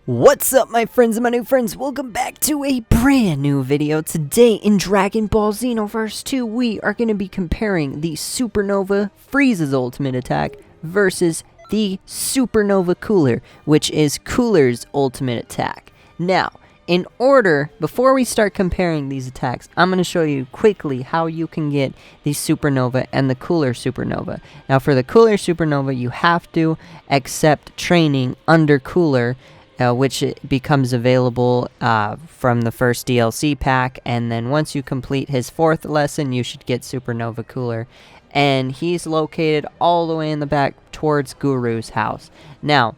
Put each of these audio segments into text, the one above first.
What's up, my friends and my new friends? Welcome back to a brand new video. Today in Dragon Ball Xenoverse 2, we are going to be comparing the Supernova Frieza's ultimate attack versus the Supernova Cooler, which is Cooler's ultimate attack. Now, in order, before we start comparing these attacks, I'm going to show you quickly how you can get the Supernova and the Cooler Supernova. Now, for the Cooler Supernova, you have to accept training under Cooler, which becomes available from the first DLC pack, and then once you complete his 4th lesson, you should get Supernova Cooler. And he's located all the way in the back towards Guru's house. Now,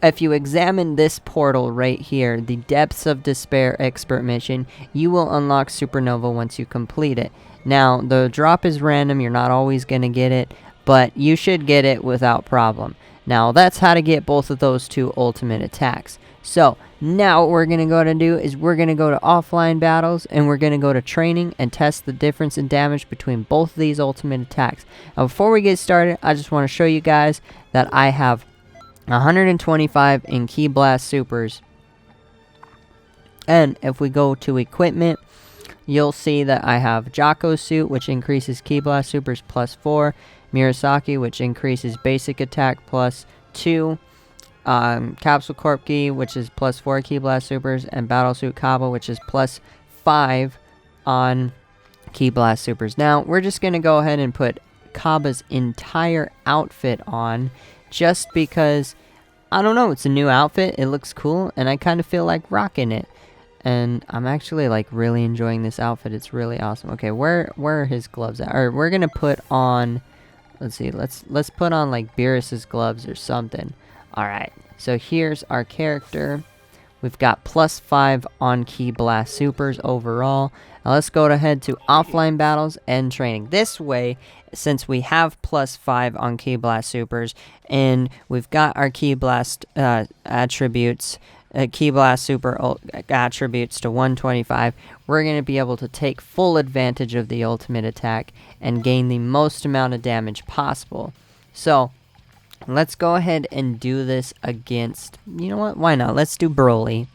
if you examine this portal right here, the Depths of Despair Expert Mission, you will unlock Supernova once you complete it. Now, the drop is random, you're not always going to get it, but you should get it without problem. Now, that's how to get both of those two ultimate attacks. So, now what we're going to go to do is we're going to go to offline battles, and we're going to go to training and test the difference in damage between both of these ultimate attacks. Now, before we get started, I just want to show you guys that I have 125 in Ki Blast Supers. And if we go to equipment, you'll see that I have Jocko Suit, which increases Ki Blast Supers +4. Murasaki, which increases basic attack +2. Capsule Corp Ki, which is +4 Ki Blast Supers. And Battle Suit Kaba, which is +5 on Ki Blast Supers. Now, we're just going to go ahead and put Kaba's entire outfit on, just because, I don't know, it's a new outfit, it looks cool, and I kind of feel like rocking it. And I'm actually like really enjoying this outfit. It's really awesome. Okay, where are his gloves at? Or we're gonna put on, let's see, let's put on like Beerus's gloves or something. Alright, so here's our character. We've got +5 on Ki Blast Supers overall. Now let's go ahead to offline battles and training. This way, since we have +5 on Ki Blast Supers, and we've got our Ki Blast attributes, Ki Blast Super attributes to 125, we're going to be able to take full advantage of the ultimate attack and gain the most amount of damage possible. So, let's go ahead and do this against, you know what, why not? Let's do Broly.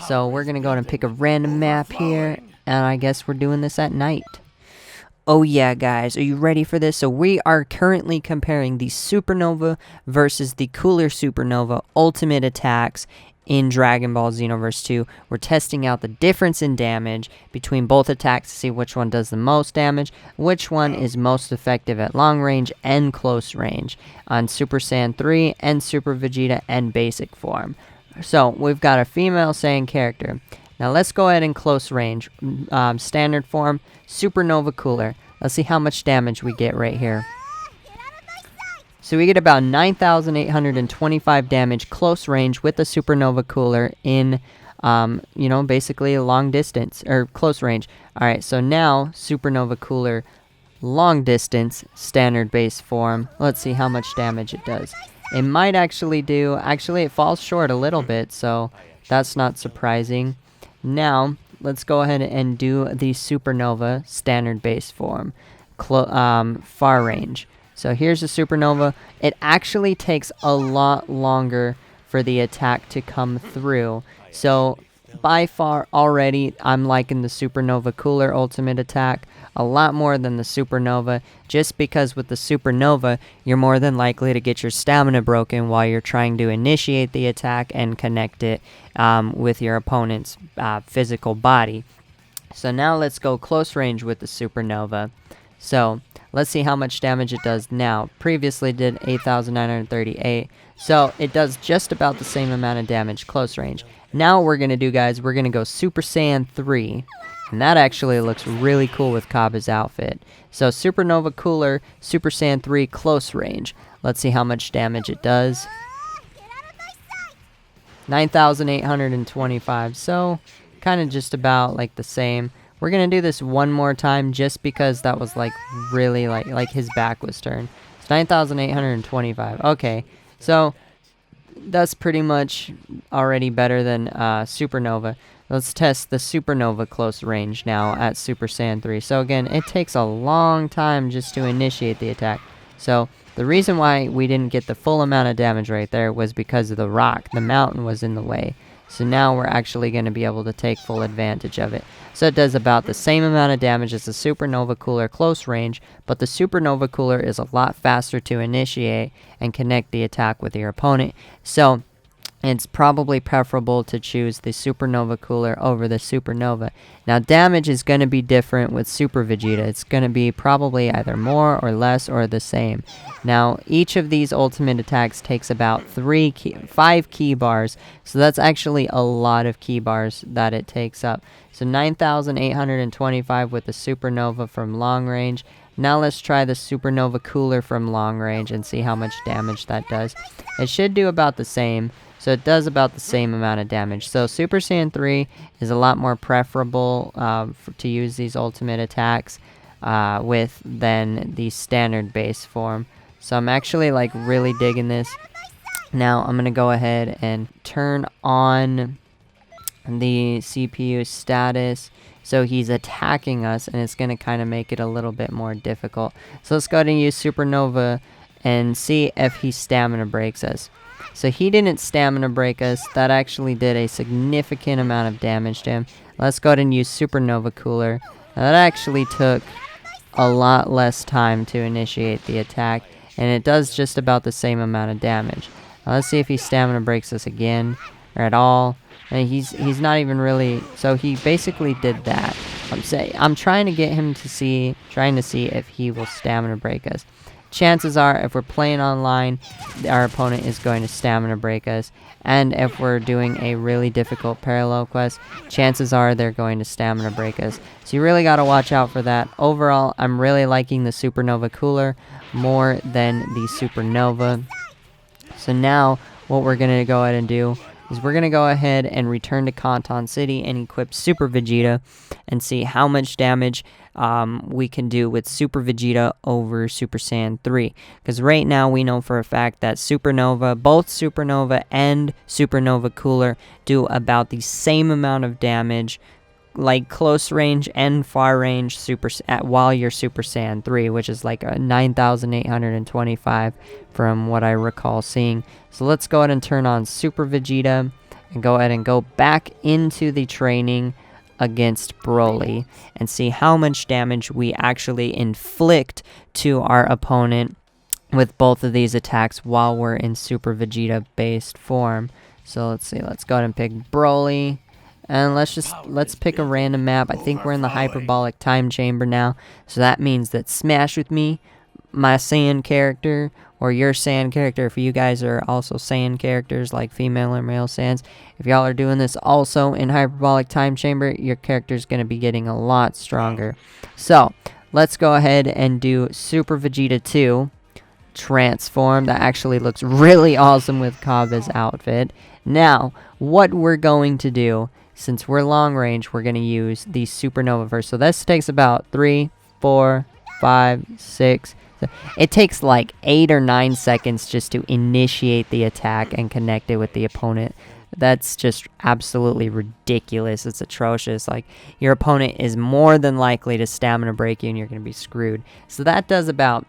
So, we're going to go ahead and pick a random map here, and I guess we're doing this at night. Oh yeah, guys, are you ready for this? So we are currently comparing the Supernova versus the Cooler Supernova ultimate attacks in Dragon Ball Xenoverse 2. We're testing out the difference in damage between both attacks to see which one does the most damage, which one is most effective at long range and close range on Super Saiyan 3 and Super Vegeta and basic form. So we've got a female Saiyan character. Now let's go ahead and close range. Standard form, Supernova Cooler. Let's see how much damage we get right here. So we get about 9,825 damage close range with the Supernova Cooler in, basically a long distance, or close range. Alright, so now Supernova Cooler long distance, standard base form. Let's see how much damage it does. It might actually do, it falls short a little bit, so that's not surprising. Now, let's go ahead and do the Supernova standard base form, far range. So here's the Supernova. It actually takes a lot longer for the attack to come through. So by far already, I'm liking the Supernova Cooler ultimate attack a lot more than the Supernova, just because with the Supernova, you're more than likely to get your stamina broken while you're trying to initiate the attack and connect it with your opponent's physical body. So now let's go close range with the Supernova. So let's see how much damage it does now. Previously did 8,938. So it does just about the same amount of damage close range. Now what we're going to do, guys, we're going to go Super Saiyan 3. And that actually looks really cool with Kaba's outfit. So Supernova Cooler, Super Saiyan 3 close range. Let's see how much damage it does. 9,825. So kind of just about like the same. We're going to do this one more time just because that was like really like his back was turned. It's 9,825. Okay, so that's pretty much already better than Supernova. Let's test the Supernova close range now at Super Saiyan 3. So again, it takes a long time just to initiate the attack. So The reason why we didn't get the full amount of damage right there was because of the rock. The mountain was in the way. So now we're actually going to be able to take full advantage of it. So it does about the same amount of damage as the Supernova Cooler close range, but the Supernova Cooler is a lot faster to initiate and connect the attack with your opponent. So it's probably preferable to choose the Supernova Cooler over the Supernova. Now, damage is going to be different with Super Vegeta. It's going to be probably either more or less or the same. Now, each of these ultimate attacks takes about 5 key bars, so that's actually a lot of key bars that it takes up. So 9,825 with the Supernova from long range. Now let's try the Supernova Cooler from long range and see how much damage that does. It should do about the same. So it does about the same amount of damage. So Super Saiyan 3 is a lot more preferable to use these ultimate attacks with than the standard base form. So I'm actually like really digging this. Now I'm going to go ahead and turn on the CPU status. So he's attacking us, and it's going to kind of make it a little bit more difficult. So let's go ahead and use Supernova and see if he stamina breaks us. So he didn't stamina break us. That actually did a significant amount of damage to him. Let's go ahead and use Supernova Cooler. Now that actually took a lot less time to initiate the attack, and it does just about the same amount of damage. Now let's see if he stamina breaks us again or at all. And he's not even really. So he basically did that. I'm trying to get him to see if he will stamina break us. Chances are, if we're playing online, our opponent is going to stamina break us. And if we're doing a really difficult parallel quest, chances are they're going to stamina break us. So you really got to watch out for that. Overall, I'm really liking the Supernova Cooler more than the Supernova. So now, what we're going to go ahead and do is we're going to go ahead and return to Canton City and equip Super Vegeta and see how much damage we can do with Super Vegeta over Super Saiyan 3. Because right now we know for a fact that both Supernova and Supernova Cooler do about the same amount of damage, like close range and far range while you're Super Saiyan 3, which is like a 9,825 from what I recall seeing. So let's go ahead and turn on Super Vegeta and go ahead and go back into the training against Broly and see how much damage we actually inflict to our opponent with both of these attacks while we're in Super Vegeta based form. So let's see, let's go ahead and pick Broly. And let's pick a random map. I think we're in the hyperbolic time chamber now. So that means that Smash with me, my Saiyan character, or your Saiyan character, if you guys are also Saiyan characters like female or male Saiyans, if y'all are doing this also in hyperbolic time chamber, your character's going to be getting a lot stronger. So let's go ahead and do Super Vegeta 2 transform. That actually looks really awesome with Kaba's outfit. Now, what we're going to do, since we're long range, we're going to use the Supernova Verse. So this takes about 3, 4, 5, 6. It takes like 8 or 9 seconds just to initiate the attack and connect it with the opponent. That's just absolutely ridiculous. It's atrocious. Like, your opponent is more than likely to stamina break you and you're going to be screwed. So that does about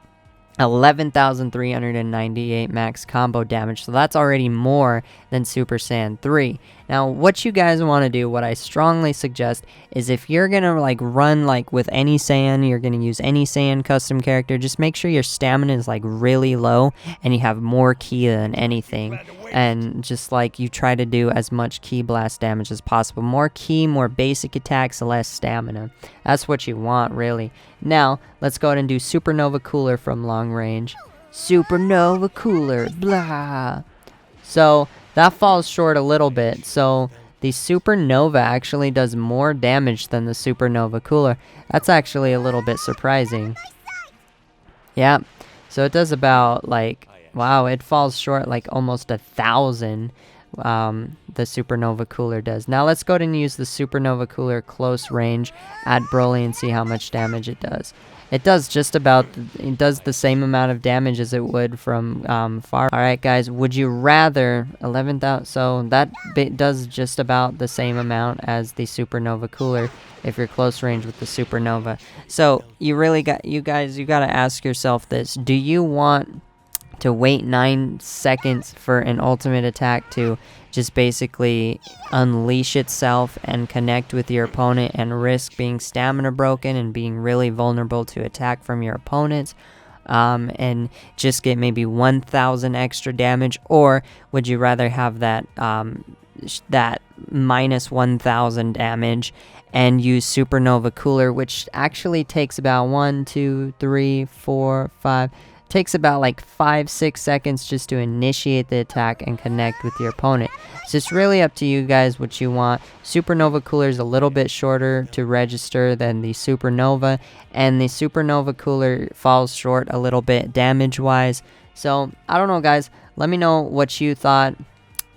11,398 max combo damage, so that's already more than Super Saiyan 3. Now, what you guys want to do, what I strongly suggest, is if you're gonna like run like with any Saiyan, you're gonna use any Saiyan custom character, just make sure your stamina is like really low and you have more ki than anything, and just like you try to do as much ki blast damage as possible. More ki, more basic attacks, less stamina. That's what you want, really. Now, let's go ahead and do Supernova Cooler from long range. Supernova Cooler, blah. So, that falls short a little bit. So, the Supernova actually does more damage than the Supernova Cooler. That's actually a little bit surprising. Yeah. So, it does about, like, wow, it falls short like almost 1,000. The Supernova Cooler does. Now let's go ahead and use the Supernova Cooler close range at Broly and see how much damage it does. It does just about, it does the same amount of damage as it would from far. Alright guys, would you rather 11,000, so that bit does just about the same amount as the Supernova Cooler if you're close range with the Supernova. So you really got, you got to ask yourself this, do you want to wait 9 seconds for an ultimate attack to just basically unleash itself and connect with your opponent and risk being stamina broken and being really vulnerable to attack from your opponents, and just get maybe 1,000 extra damage? Or would you rather have that that minus 1,000 damage and use Supernova Cooler, which actually takes about 1, 2, 3, 4, 5, takes about like 5-6 seconds just to initiate the attack and connect with your opponent. So it's really up to you guys what you want. Supernova Cooler is a little bit shorter to register than the Supernova, and the Supernova Cooler falls short a little bit damage wise. So I don't know, guys, let me know what you thought,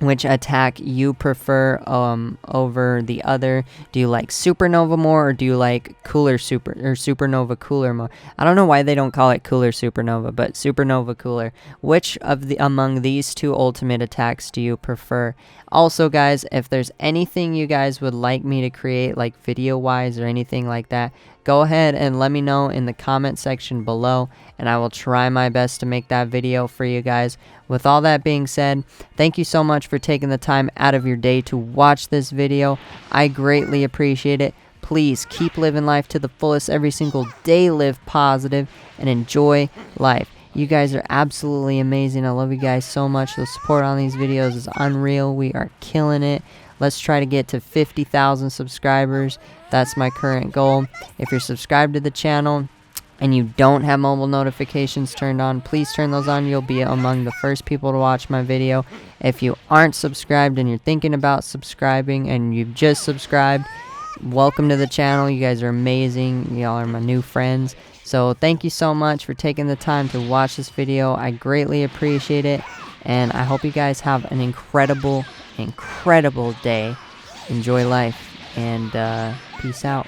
which attack you prefer over the other. Do you like Supernova more, or do you like Supernova Cooler more? I don't know why they don't call it Cooler Supernova, but Supernova Cooler. Which of the among these two ultimate attacks do you prefer? Also, guys, if there's anything you guys would like me to create, like video wise or anything like that, go ahead and let me know in the comment section below, and I will try my best to make that video for you guys. With all that being said, thank you so much for taking the time out of your day to watch this video. I greatly appreciate it. Please keep living life to the fullest every single day. Live positive and enjoy life. You guys are absolutely amazing. I love you guys so much. The support on these videos is unreal. We are killing it. Let's try to get to 50,000 subscribers. That's my current goal. If you're subscribed to the channel and you don't have mobile notifications turned on, please turn those on. You'll be among the first people to watch my video. If you aren't subscribed and you're thinking about subscribing and you've just subscribed, welcome to the channel. You guys are amazing. Y'all are my new friends. So thank you so much for taking the time to watch this video. I greatly appreciate it, and I hope you guys have an incredible day. Enjoy life, and peace out.